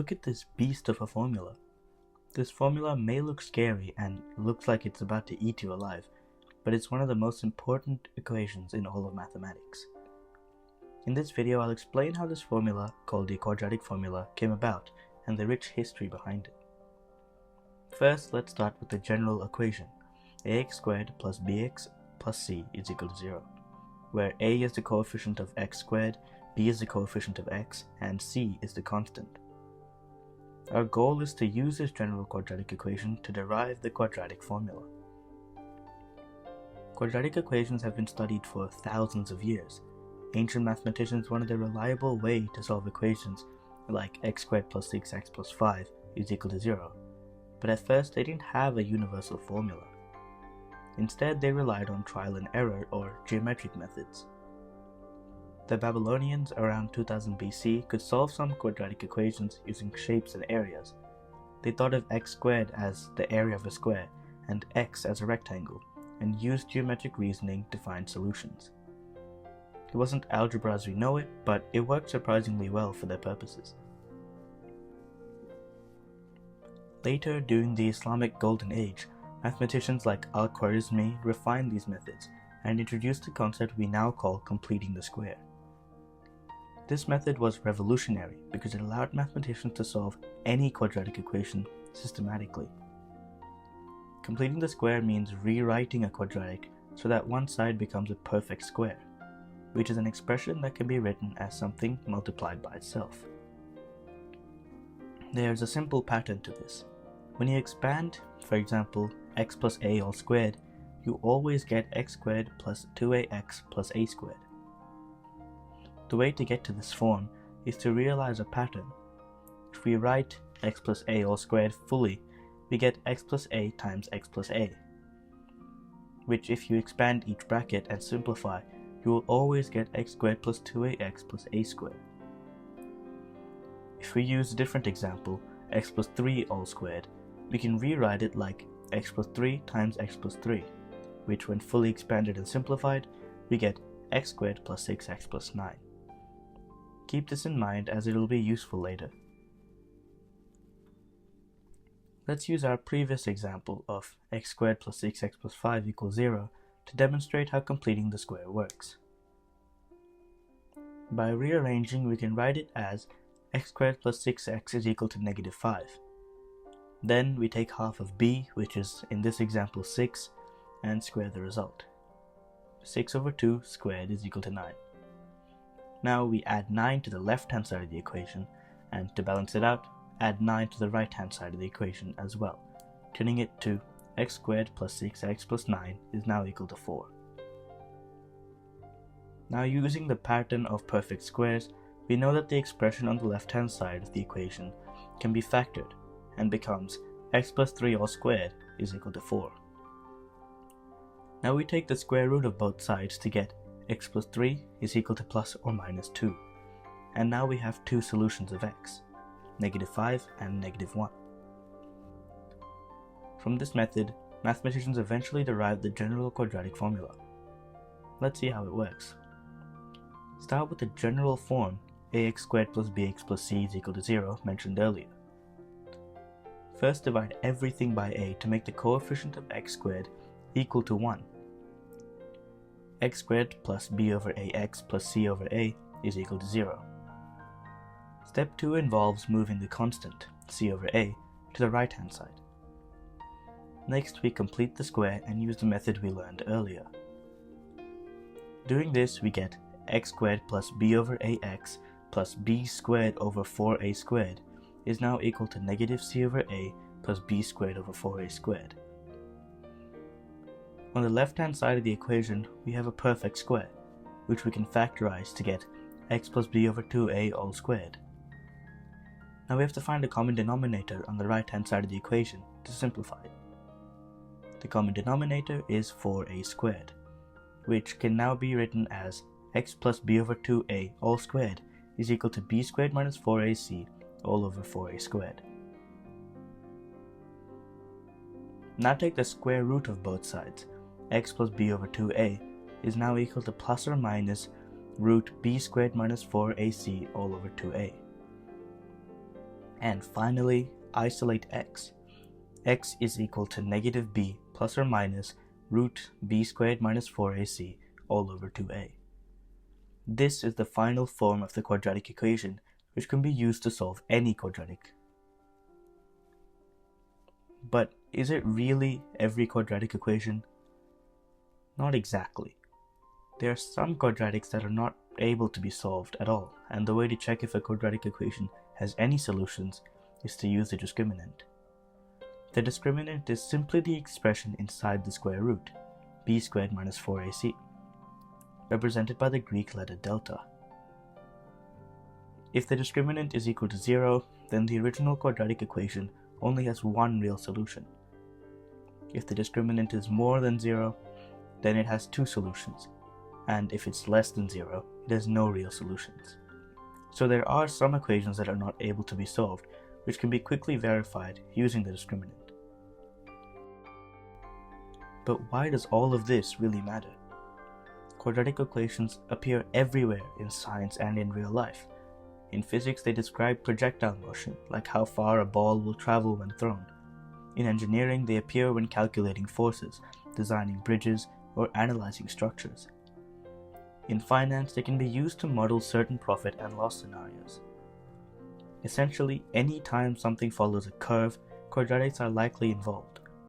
Look at this beast of a formula. This formula may look scary and looks like it's about to eat you alive, but it's one of the most important equations in all of mathematics. In this video, I'll explain how this formula, called the quadratic formula, came about and the rich history behind it. First, let's start with the general equation. ax squared plus bx plus c is equal to 0, where a is the coefficient of x squared, b is the coefficient of x, and c is the constant. Our goal is to use this general quadratic equation to derive the quadratic formula. Quadratic equations have been studied for thousands of years. Ancient mathematicians wanted a reliable way to solve equations like x squared plus 6x plus 5 is equal to 0, but at first they didn't have a universal formula. Instead, they relied on trial and error or geometric methods. The Babylonians around 2000 BC could solve some quadratic equations using shapes and areas. They thought of x squared as the area of a square and x as a rectangle, and used geometric reasoning to find solutions. It wasn't algebra as we know it, but it worked surprisingly well for their purposes. Later, during the Islamic Golden Age, mathematicians like Al-Khwarizmi refined these methods and introduced the concept we now call completing the square. This method was revolutionary because it allowed mathematicians to solve any quadratic equation systematically. Completing the square means rewriting a quadratic so that one side becomes a perfect square, which is an expression that can be written as something multiplied by itself. There's a simple pattern to this. When you expand, for example, x plus a all squared, you always get x squared plus 2ax plus a squared. The way to get to this form is to realize a pattern. If we write x plus a all squared fully, we get x plus a times x plus a, which if you expand each bracket and simplify, you will always get x squared plus 2ax plus a squared. If we use a different example, x plus 3 all squared, we can rewrite it like x plus 3 times x plus 3, which when fully expanded and simplified, we get x squared plus 6x plus 9. Keep this in mind as it will be useful later. Let's use our previous example of x squared plus 6x plus 5 equals 0 to demonstrate how completing the square works. By rearranging, we can write it as x squared plus 6x is equal to negative 5. Then we take half of b, which is in this example 6, and square the result. 6 over 2 squared is equal to 9. Now we add 9 to the left-hand side of the equation, and to balance it out, add 9 to the right-hand side of the equation as well, turning it to x squared plus 6x plus 9 is now equal to 4. Now using the pattern of perfect squares, we know that the expression on the left-hand side of the equation can be factored and becomes x plus 3 all squared is equal to 4. Now we take the square root of both sides to get x plus 3 is equal to plus or minus 2, and now we have two solutions of x, negative 5 and negative 1. From this method, mathematicians eventually derived the general quadratic formula. Let's see how it works. Start with the general form ax squared plus bx plus c is equal to 0 mentioned earlier. First, divide everything by a to make the coefficient of x squared equal to 1. X squared plus b over ax plus c over a is equal to 0. Step 2 involves moving the constant, c over a, to the right-hand side. Next, we complete the square and use the method we learned earlier. Doing this, we get x squared plus b over ax plus b squared over 4a squared is now equal to negative c over a plus b squared over 4a squared. On the left-hand side of the equation, we have a perfect square, which we can factorize to get x plus b over 2a all squared. Now we have to find a common denominator on the right-hand side of the equation to simplify it. The common denominator is 4a squared, which can now be written as x plus b over 2a all squared is equal to b squared minus 4ac all over 4a squared. Now take the square root of both sides. X plus b over 2a is now equal to plus or minus root b squared minus 4ac all over 2a. And finally, isolate x. X is equal to negative b plus or minus root b squared minus 4ac all over 2a. This is the final form of the quadratic equation, which can be used to solve any quadratic. But is it really every quadratic equation? Not exactly. There are some quadratics that are not able to be solved at all, and the way to check if a quadratic equation has any solutions is to use the discriminant. The discriminant is simply the expression inside the square root, b squared minus 4ac, represented by the Greek letter delta. If the discriminant is equal to 0, then the original quadratic equation only has one real solution. If the discriminant is more than 0, then it has two solutions, and if it's less than 0, it has no real solutions. So there are some equations that are not able to be solved, which can be quickly verified using the discriminant. But why does all of this really matter? Quadratic equations appear everywhere in science and in real life. In physics, they describe projectile motion, like how far a ball will travel when thrown. In engineering, they appear when calculating forces, designing bridges, or analyzing structures. In finance, they can be used to model certain profit and loss scenarios. Essentially, any time something follows a curve, quadratics are likely involved.